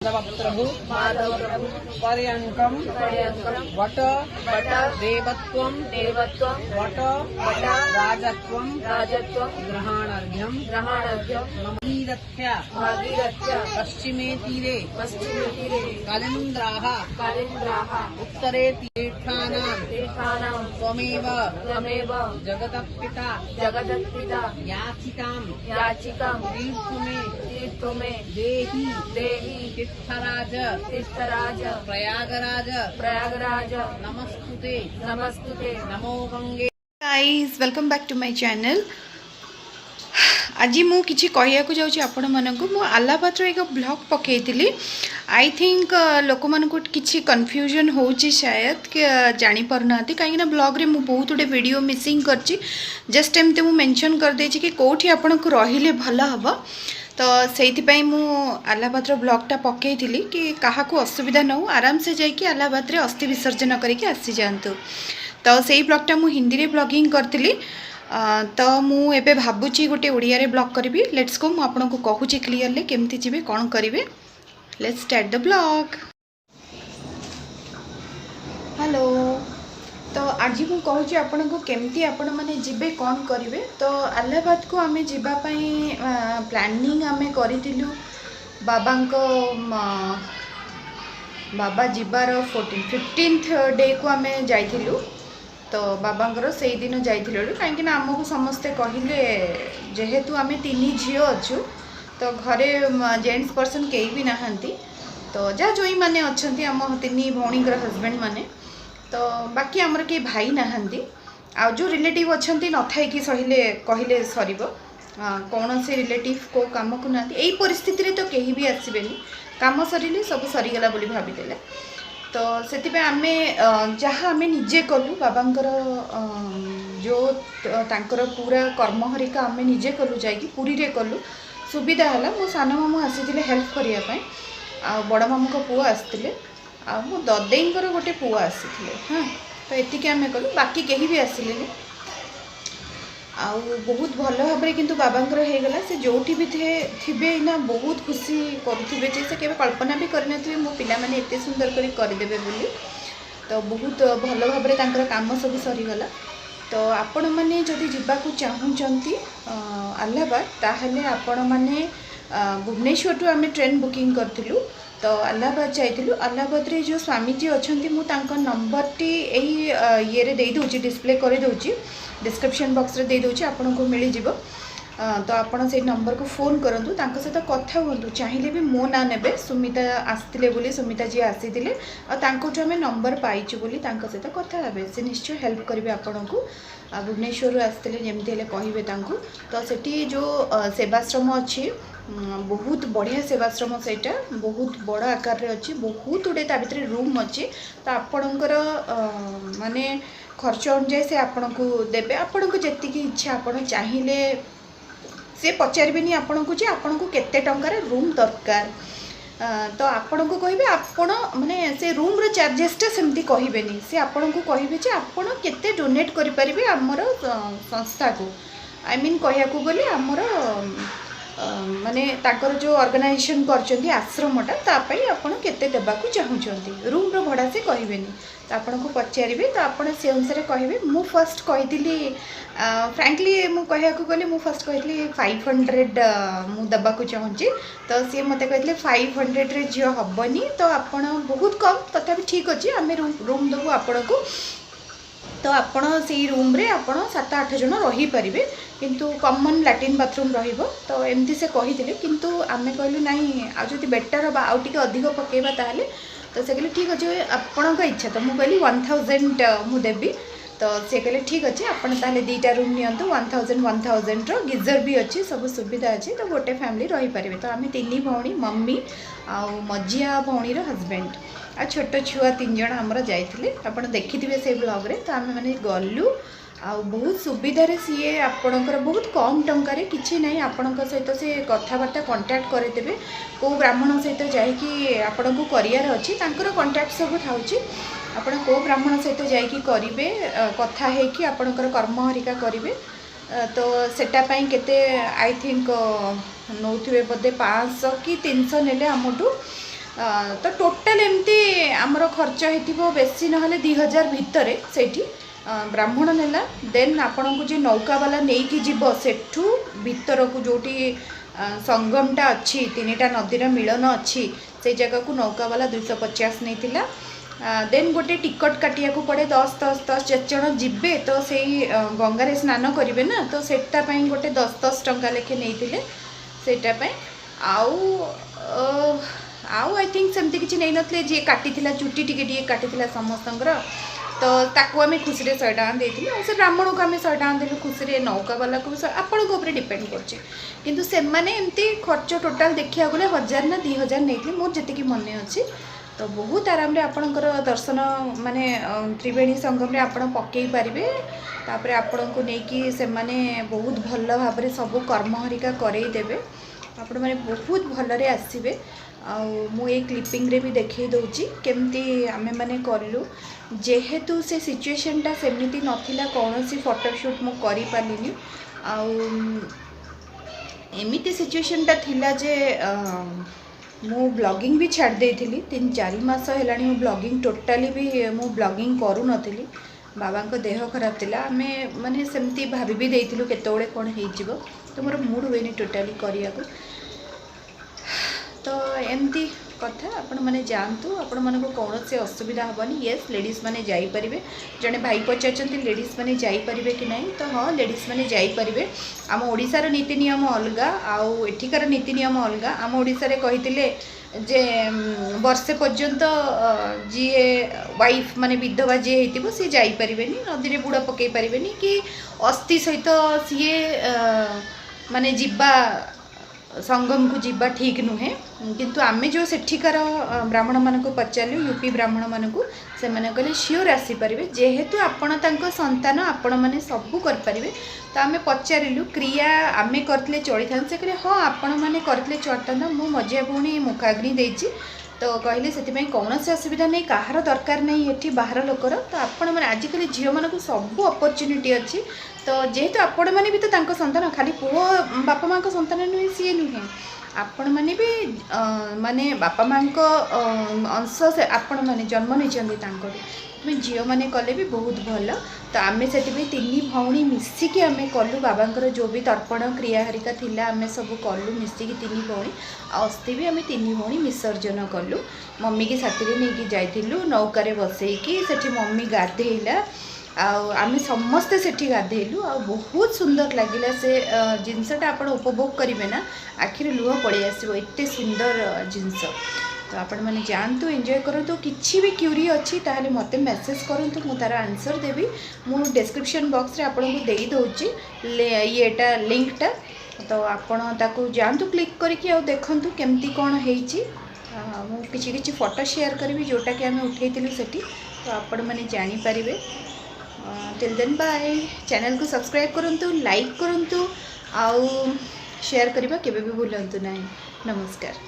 Prabhu पर्यंकम what देवत्वम what राजत्वम ग्रहणार्घ्यम भागीरथ्या पश्चिमे तीरे कालिंद्राः उत्तरे तीर्थानां त्वमेव जगतपिता याचिकां तीर्थमे देहि तीर्थराज प्रयागराज नमस्तुते नमो गंगे। Guys welcome back to my channel. आज मु किछि कहिया को जाउछि आपण मानकु मु आलापात्र एक ब्लॉग पकेइतिली। आई थिंक लोक मानकु किछि कंफ्यूजन होउछि शायद कि जानि परनाती काहे ना ब्लॉग रे मु बहुत उडे वीडियो मिसिंग करछि। जस्ट एमते मु मेंशन कर देछि कि कोठी आपण को रहिले भला हबो, तो से मु आलाबाद ब्लॉगटा पकईली कि क्या असुविधा न हो, आराम से जाकि आलाबाद अस्थि विसर्जन करके आसी जातु। तो से ब्लॉगटा मु हिंदी रे ब्लॉगिंग करती। तो मु एबे भाबुची गोटे ओडिया रे ब्लॉग करी। लेट्स गो, मु आपन को कहूची क्लियरली केमती जीवे कौन करेंगे। Let's start the blog. Hello, तो आज मु कहूँ आपण को केमती आपण माने जीवे कौन करेंगे। तो आलाबाद को आमे जीवा पई प्लानिंग आमे करितिलु। बाबा जीवार 15th डे को आमे जाइथिलु। तो बाबांकर से दिन जाइथिलु कहीं आमको समस्ते कहले जेहेतु आमे 3 झील अच्छु, तो घरे जेंट्स पर्सन कई भी नहांती, तो जहाँ जोई माने अच्छंती आम 3 भौणीकर हस्बैंड माने, तो बाकी आमर के भाई नहांती। आ जो रिलेटिव अच्छंती न थाई कि सहिले कहले सरीबो। कौन से रिलेटिव को काम को ना यही परिस्थिति रे तो कहीं भी आसबेनी, काम सरिले सब सरीगला बोली भाविदेले। तो से आमे जहाँ आमे निजे कलु बाबांकर जो तांकर पूरा कर्म हरिका आमे निजे कलु, जाइकी पुरी रे कलु। सुविधा है मो सान मामू आसी हेल्प करने, आ बड़ मामू को पुआ आसते, आ मो ददेईंकर गोटे पुआ आसी। हाँ, तो एतिके आमे कलु, बाकी कहीं भी आसिले। आउ बहुत भल भाव किंतु बाबांकर हो गला। से जोठी भी थे ना बहुत खुशी करुवे, से केवे कल्पना भी करनथिबे मो पिला माने एते सुंदर करी करदेबे बोली। तो बहुत भल भाव तांकर काम सब सरीगला। तो आपण मैंने जदि जावाक चाहूँगी आलाबाद, ताहले आपण मैंने भुवनेश्वर टू आम ट्रेन बुकिंग करूँ। तो आलाबाद जाइलु। आलाबाद रे जो स्वामीजी अच्छा मुझे नंबर टी ये दे दूची, डिस्प्ले कर दूची, डिस्क्रिप्शन बॉक्स रे दे दूची, आपन को मिल जिवो। तो आपन से नंबर को फोन करूँ, सहित कथा हूँ। चाहिए भी मो ना ने सुमिता आसते बोली, सुमिता जी आसी आम नंबर पाइचु बोली सहित कथा हे, से निश्चय हेल्प करेंगे आपन को। भुवनेश्वर आसते जमी कहे। तो सेठी जो सेवाश्रम अच्छी, बहुत बढ़िया सेवाश्रम, सेटा बहुत बड़ आकार रे अच्छी, बहुत गुड़े ता भीतर रूम अच्छी। तो आपणकर माने खर्च अनुसार से आपन को देबे। आपन को जेतिकी इच्छा आपन चाहिए से पचारे आपन को जे आपन को केते टंकार रूम दरकार। तो आपन को कहे आपण माने से रूम रो चार्जेसटा सेमती कहबेनी, से आपन को कहे जे आपन केते डोनेट करि परिबे हमर संस्था को। आई मीन कहया को बोले हमर माने ताकर जो ऑर्गेनाइजेशन करछंती आश्रमटा, तापाई आपण केते देबा को चाहूछंती। रूम रो भड़ा से कहबेनी, तो आपन को पचारिबे। तो आपण से अनुसार कहबे। मु फर्स्ट कहिदिली फ्रैंकली मु कहया को गले, मु फर्स्ट कहिदिली 500 मु देबा को चाहूची। तो सी मते कहिदिले 500 रे जियो हबनी, तो आपण बहुत कम, तथापि ठीक अछि आमे रूम देबो आपण को। तो आपण से रूम रे आपण 7-8 जन रही पारिबे, किंतु कॉमन लैट्रिन बाथरूम रहिबो। तो एमती से कहिदिले, किंतु आमे कहलु नाही आ जति बेटर बा आ टिके अधिक पकेबा ताले। तो से कहले ठीक अछि आपन का इच्छा। तो मु कहली 1000 मु देबी। तो से कहले ठीक अछि आपन ताले 2टा रूम नियंतु, 1000 रो गिजर भी अच्छी, सब सुविधा अच्छी। तो गोटे फैमिली रही पारिबे। तो आमे 3 भौणी, मम्मी आ मझिया भौणी रो हस्बैंड आ छोट छुआ 3 जण हमर जाइथिले। आपन देखिथिबे से ब्लॉग रे। तो आमे माने गलु आ बहुत सुविधा रे, सीए आपणकर बहुत कम टंकार किसी ना आपण सहित से कथबार्ता कंटाक्ट करदेवे। को ब्राह्मण सहित जाकि आपण को करियार अच्छी, तांकर कंटाक्ट सब थाउची। आपण को ब्राह्मण सहित जाकि करिवे, कथा है कि आपणकर कर्म हरिका करिवे। तो सेटा पई केते आई थिंक नौथिबे बोधे 500 कि 300 नेले आमठू। तो टोटाल एमती आमर खर्च हो बेसी ना 2000 भितर से ब्राह्मण नेला देन आपण को जो नौकावाला नहीं कि जीव सेठू भीतर को जोटी संगमटा अच्छी 3टा नदीर मिलन अच्छी से जगह को नौकावाला 250 नहीं देन गोटे टिकट काटिया को पड़े 10 जन जीवे तो से गंगारे स्नान करेंगे ना तो सेटापाई गोटे 10 टंका लेखे नहीं सेटापाई आउ आई थिंक सेमती किसी नहीं नथिले जे काटी चुटी टिके काटी समस्तंकर तो ताकू आम खुशी 100 टका देती से ब्राह्मण को आम 100 टका देलु खुशी नौका वाला को आपण डिपेंड कर से एमती खर्च टोटाल देखा गले 1000 ना 2000 नहीं मोर जी मन अच्छी तो बहुत आराम आपणकर दर्शन माने त्रिवेणी संगम रे आपण पकई पारिबे तापर आपण को लेकिन से माने बहुत भल भाव में सब कर्म हरिका करई देबे आपण माने बहुत भलरे आसीबे मु ए क्लिपिंग रे भी देखई दउची केमती आमे माने करलु जेहेतु से सिचुएशनटा सेमिति नथिला कोनोसी फोटोशूट मु करि पालिनी एमिति सिचुएशनटा थिला जे मु ब्लॉगिंग भी छाड़ देइथिली 3-4 मास हेलानी मु ब्लॉगिंग टोटाली भी मु ब्लॉगिंग करू नथिली बाबा को देह खराब थिला आमे माने सेमती भाबी भी देइथिलु केतोळे कोन हेइजिवो तो मोर मूड होइनी टोटाली करिया को तो एमती कथा आपण माने जानतु आपण मन को कौन से असुविधा हेनी येस लेडीज माने जाई परिबे जने भाई पचारचंती लेडीज माने जाई परिबे कि नहीं तो हाँ लेडीज माने जाई परिबे आम ओडिशार नीति नियम अलगा आउ एठिकार नीति नियम अलगा आम ओडिशा रे कहितिले जे वर्षे पर्यंत जी वाइफ माने विधवा जी हेतिबो सी जाई परिबेनी नदी रे बुड़ा पकई परिबेनी कि अस्थि सहित सीए माने जिब्बा संगम को जीवा ठीक नुहे किंतु आमे जो सेठिकार ब्राह्मण मान को पचारू यूपी ब्राह्मण मान को से मैंने कहले श्योर आसीपारे जेहेतु आपण तांको संतान आपण मैंने सबू करें तो आम पचारू क्रिया आमे करते चली था से कहले हाँ आपण मैंने करते चलता मो मझिया भौणी मुखाग्नि देती तो कहले से कौन से असुविधा नहीं कहार दरकार नहीं ये बाहर लोकर तो आपण मैंने आजिकल झील मान को सब अपरच्युनिटी अच्छी तो जेहेतु आपण मैंने भी तो तांको संतान खाली पुओ बापा माँ संतान नुहे सी नुहे आपण मैंने भी माने बापा माँ अंश से आपण मैंने जन्म नहीं झील मैंने कले भी बहुत भल तो आम से 3 भौणी मिसिकी आम कलु बाबांकर जो भी तर्पण क्रिया हरिका थिला आम सब कलु मिसिकी 3 भौणी अस्थि भी आम 3 भौणी विसर्जन कलु मम्मी की साथी नहीं जाइलु नौकार बसैकी से मम्मी गाधेला आम समस्ते सेठी गाधेलु बहुत सुंदर लगिला से जिनसटा आप उपभोग करेंगे ना आखिर लुह पड़े आसो एत सुंदर जिनस तो आपण मैंने जानतु एंजॉय करूँ किसी भी क्यूरी अच्छी ताहले मते मेसेज करूँ मु तार आंसर देवी मु डिस्क्रिप्शन बॉक्स रे आपण को देई दउची येटा लिंकटा तो आपण ताको जानतु क्लिक करके आ देखंतु केमती कोन हेइची मु किछि फोटो शेयर करबी जोटा कि आमे उठेइतिलु सेठी तो आपण माने जानि परिबे टिल देन बाय चैनल को सब्सक्राइब करंतु लाइक करंतु आउ शेयर करबा केबे भी भूलंतु नाही नमस्कार।